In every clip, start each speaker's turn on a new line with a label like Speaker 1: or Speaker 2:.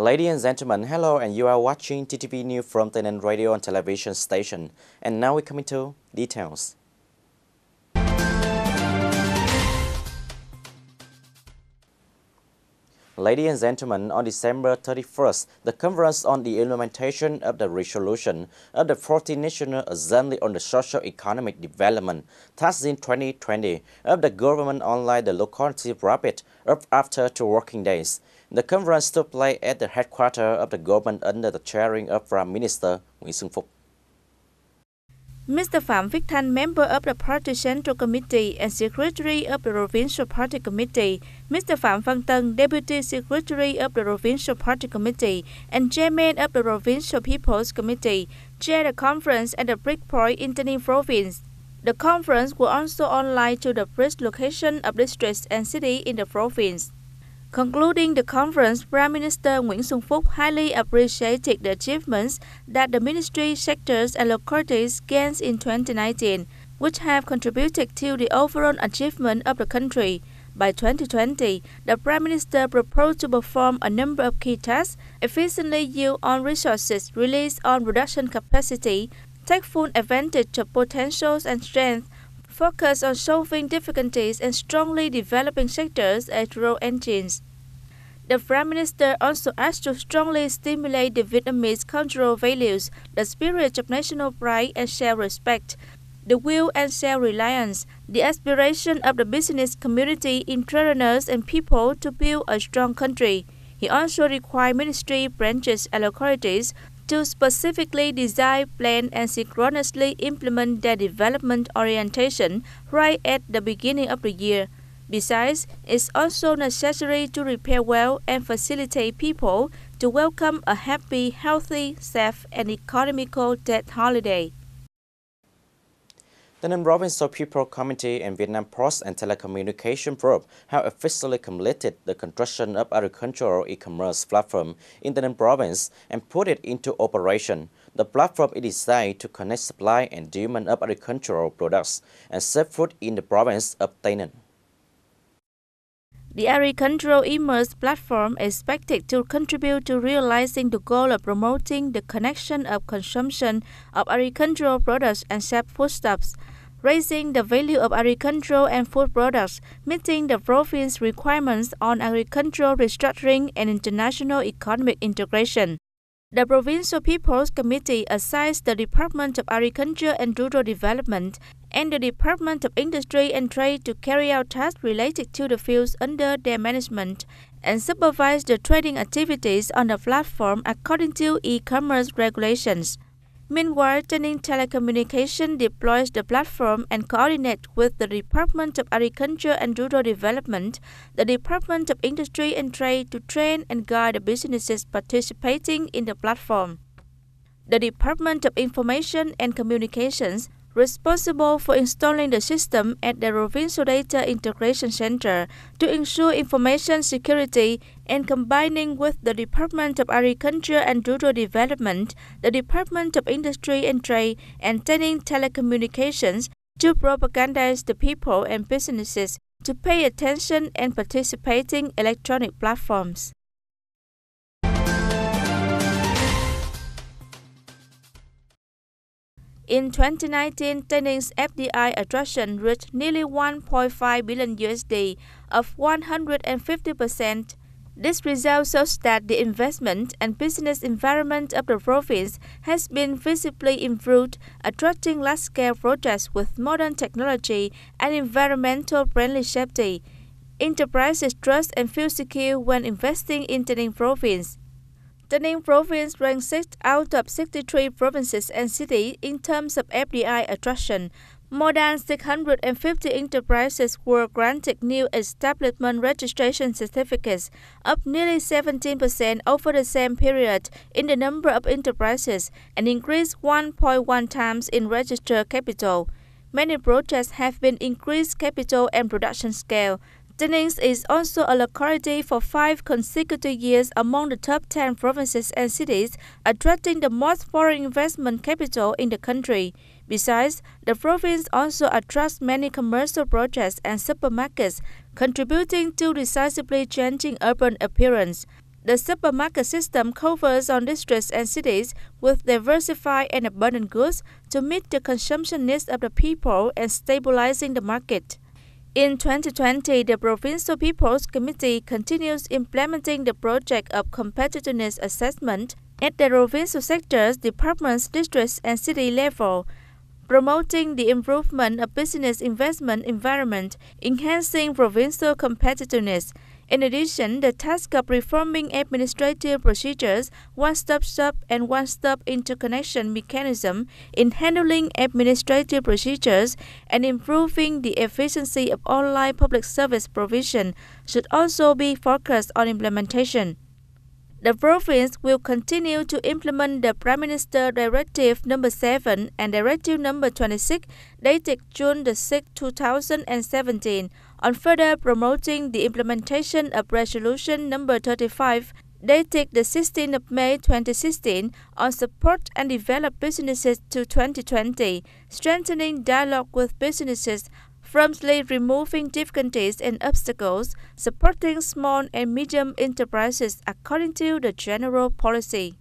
Speaker 1: Ladies and gentlemen, hello, and you are watching TTV News from Tây Ninh radio and television station. And now we come into details. Ladies and gentlemen, on December 31st, the Conference on the Implementation of the Resolution of the 14th National Assembly on the Socio-Economic Development Task in 2020 of the government online the locality rapid up after 2 working days. The conference took place at the headquarters of the government under the chairing of Prime Minister Nguyễn Xuân Phúc.
Speaker 2: Mr. Phạm Viết Thanh, member of the Party Central Committee and Secretary of the Provincial Party Committee, Mr. Phạm Văn Tân, Deputy Secretary of the Provincial Party Committee and Chairman of the Provincial People's Committee, chaired the conference at the Breakpoint in Tây Ninh Province. The conference was also online to the first location of districts and cities in the province. Concluding the conference, Prime Minister Nguyễn Xuân Phúc highly appreciated the achievements that the ministry, sectors and localities gained in 2019, which have contributed to the overall achievement of the country. By 2020, the Prime Minister proposed to perform a number of key tasks, efficiently use on resources, release on production capacity, take full advantage of potentials and strengths, focus on solving difficulties and strongly developing sectors as growth engines. The Prime Minister also asked to strongly stimulate the Vietnamese cultural values, the spirit of national pride and self-respect, the will and self-reliance, the aspiration of the business community, entrepreneurs and people to build a strong country. He also required ministry, branches and localities to specifically design, plan and synchronously implement their development orientation right at the beginning of the year. Besides, it's also necessary to prepare well and facilitate people to welcome a happy, healthy, safe and economical Tết holiday.
Speaker 1: The Ninh Provincial People Committee and Vietnam Post and Telecommunication Group have officially completed the construction of agricultural e-commerce platform in the Ninh Province and put it into operation. The platform is designed to connect supply and demand of agricultural products and save food in the province of Tây Ninh.
Speaker 2: The ReControl e-commerce platform is expected to contribute to realizing the goal of promoting the connection of consumption of agricultural products and safe foodstuffs, raising the value of agricultural and food products, meeting the province's requirements on agricultural restructuring and international economic integration. The Provincial People's Committee assigns the Department of Agriculture and Rural Development and the Department of Industry and Trade to carry out tasks related to the fields under their management and supervise the trading activities on the platform according to e-commerce regulations. Meanwhile, TayNinhTV deploys the platform and coordinates with the Department of Agriculture and Rural Development, the Department of Industry and Trade to train and guide the businesses participating in the platform. The Department of Information and Communications, responsible for installing the system at the Provincial Data Integration Center to ensure information security and combining with the Department of Agriculture and Rural Development, the Department of Industry and Trade and Telecommunications to propagandize the people and businesses to pay attention and participating electronic platforms. In 2019, TayNinh's FDI attraction reached nearly 1.5 billion USD, of 150%. This result shows that the investment and business environment of the province has been visibly improved, attracting large-scale projects with modern technology and environmental friendly safety. Enterprises trust and feel secure when investing in Tây Ninh Province. Tây Ninh Province ranks 6th out of 63 provinces and cities in terms of FDI attraction. More than 650 enterprises were granted new establishment registration certificates, up nearly 17% over the same period in the number of enterprises, and increased 1.1 times in registered capital. Many projects have been increased capital and production scale. Tây Ninh is also a locality for 5 consecutive years among the top 10 provinces and cities, attracting the most foreign investment capital in the country. Besides, the province also attracts many commercial projects and supermarkets, contributing to decisively changing urban appearance. The supermarket system covers on districts and cities with diversified and abundant goods to meet the consumption needs of the people and stabilizing the market. In 2020, the Provincial People's Committee continues implementing the project of competitiveness assessment at the provincial sectors, departments, districts, and city level, promoting the improvement of business investment environment, enhancing provincial competitiveness. In addition, the task of reforming administrative procedures, one-stop shop and one-stop interconnection mechanism in handling administrative procedures and improving the efficiency of online public service provision should also be focused on implementation. The province will continue to implement the Prime Minister Directive No. 7 and Directive No. 26 dated June 6, 2017 on further promoting the implementation of Resolution No. 35 dated the 16th of May 2016 on support and develop businesses to 2020, strengthening dialogue with businesses, firmly removing difficulties and obstacles, supporting small and medium enterprises according to the general policy.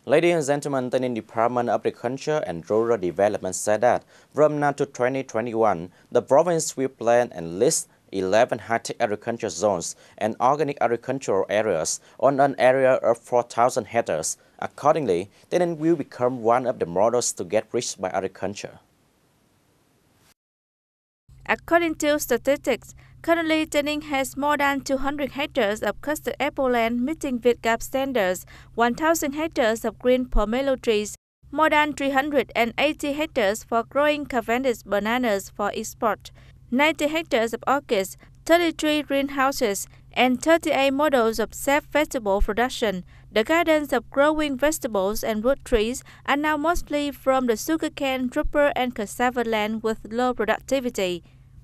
Speaker 1: Ladies and gentlemen, the Tây Ninh Department of Agriculture and Rural Development said that from now to 2021, the province will plan and list 11 high-tech agriculture zones and organic agricultural areas on an area of 4,000 hectares. Accordingly, Tây Ninh will become one of the models to get rich by agriculture.
Speaker 2: According to statistics, currently Tây Ninh has more than 200 hectares of custard apple land meeting Vietgap standards, 1,000 hectares of green pomelo trees, more than 380 hectares for growing Cavendish bananas for export, 90 hectares of orchids, 33 greenhouses, and 38 models of self-vegetable production. The gardens of growing vegetables and root trees are now mostly from the sugarcane, rubber, and cassava land with low productivity.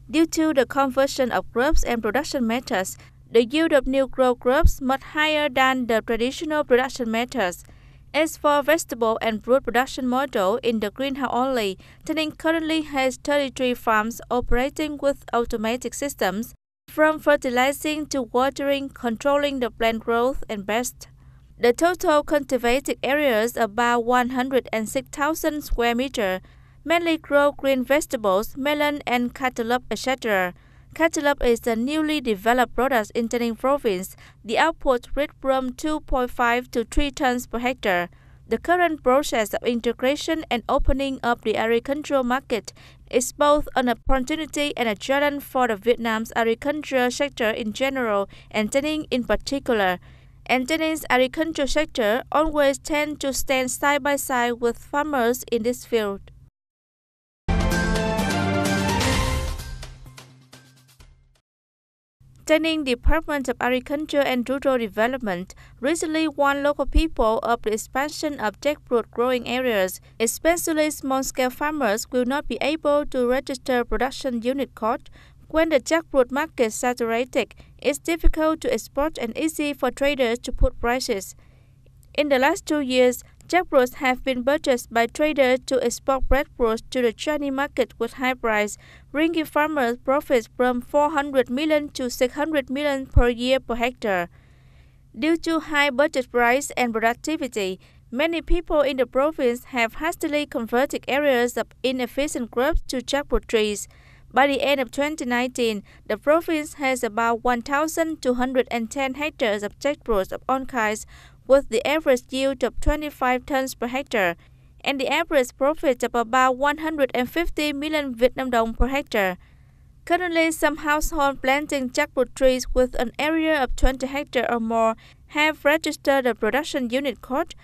Speaker 2: Due to the conversion of crops and production methods, the yield of new growth crops much higher than the traditional production methods. As for vegetable and fruit production model in the greenhouse only, Tây Ninh currently has 33 farms operating with automatic systems, from fertilizing to watering, controlling the plant growth and pest. The total cultivated area is about 106,000 square meters, mainly grow green vegetables, melon, and cantaloupe, etc. Cantaloupe is a newly developed product in Tây Ninh province. The output reached from 2.5 to 3 tons per hectare. The current process of integration and opening up the agricultural market is both an opportunity and a challenge for the Vietnam's agriculture sector in general and Tây Ninh in particular. And Tây Ninh's agriculture sector always tends to stand side by side with farmers in this field. Tây Ninh Department of Agriculture and Rural Development recently warned local people of the expansion of jackfruit growing areas, especially small-scale farmers will not be able to register production unit cost. When the jackfruit market is saturated, it's difficult to export and easy for traders to put prices. In the last 2 years, jackfruits have been purchased by traders to export breadfruits to the Chinese market with high price, bringing farmers profits from 400 million to 600 million per year per hectare. Due to high budget price and productivity, many people in the province have hastily converted areas of inefficient crops to jackfruit trees. By the end of 2019, the province has about 1,210 hectares of jackfruits of all kinds, with the average yield of 25 tons per hectare, and the average profit of about 150 million Vietnam dong per hectare. Currently, some households planting jackfruit trees with an area of 20 hectares or more have registered the production unit cost.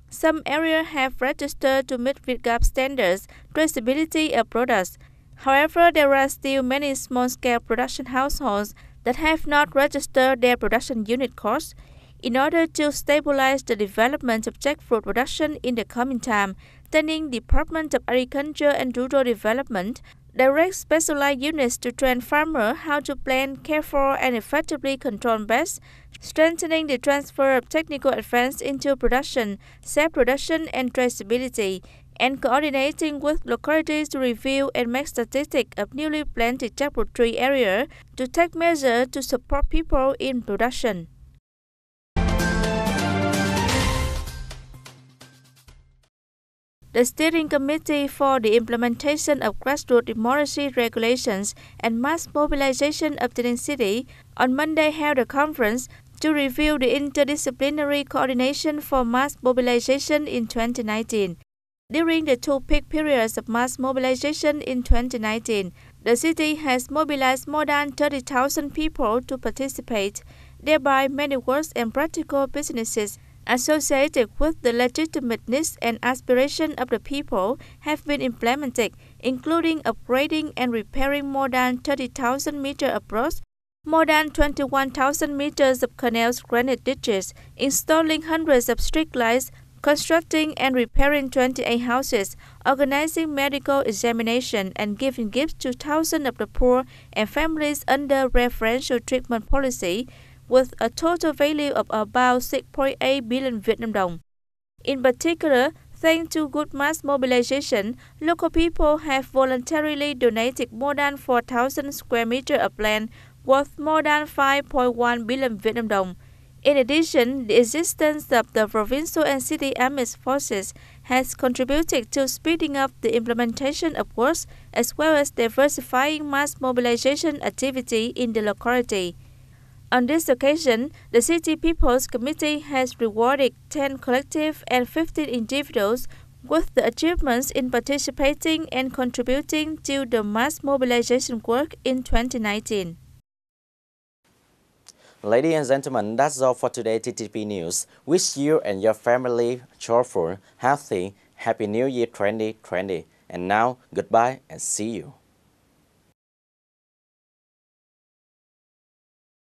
Speaker 2: Some areas have registered to meet Vietgap standards, traceability of products. However, there are still many small-scale production households that have not registered their production unit costs. In order to stabilize the development of jackfruit production in the coming time, Tây Ninh Department of Agriculture and Rural Development directs specialized units to train farmers how to plant, care for, and effectively control pests, strengthening the transfer of technical advance into production, self-production, and traceability, and coordinating with localities to review and make statistics of newly planted jackfruit tree area to take measures to support people in production. The Steering Committee for the Implementation of Grassroots Democracy Regulations and Mass Mobilization of Tây Ninh City on Monday held a conference to review the interdisciplinary coordination for mass mobilization in 2019. During the two peak periods of mass mobilization in 2019, the city has mobilized more than 30,000 people to participate, thereby many works and practical businesses associated with the legitimate needs and aspirations of the people have been implemented, including upgrading and repairing more than 30,000 meters of roads, more than 21,000 meters of canals, granite ditches, installing hundreds of street lights, constructing and repairing 28 houses, organizing medical examination, and giving gifts to thousands of the poor and families under preferential treatment policy, with a total value of about 6.8 billion Vietnam dong. In particular, thanks to good mass mobilization, local people have voluntarily donated more than 4,000 square meters of land worth more than 5.1 billion Vietnam dong. In addition, the existence of the provincial and city armed forces has contributed to speeding up the implementation of works as well as diversifying mass mobilization activity in the locality. On this occasion, the City People's Committee has rewarded 10 collective and 15 individuals with the achievements in participating and contributing to the mass mobilization work in 2019.
Speaker 1: Ladies and gentlemen, that's all for today TTV News. Wish you and your family joyful, healthy, Happy New Year 2020. And now, goodbye and see you.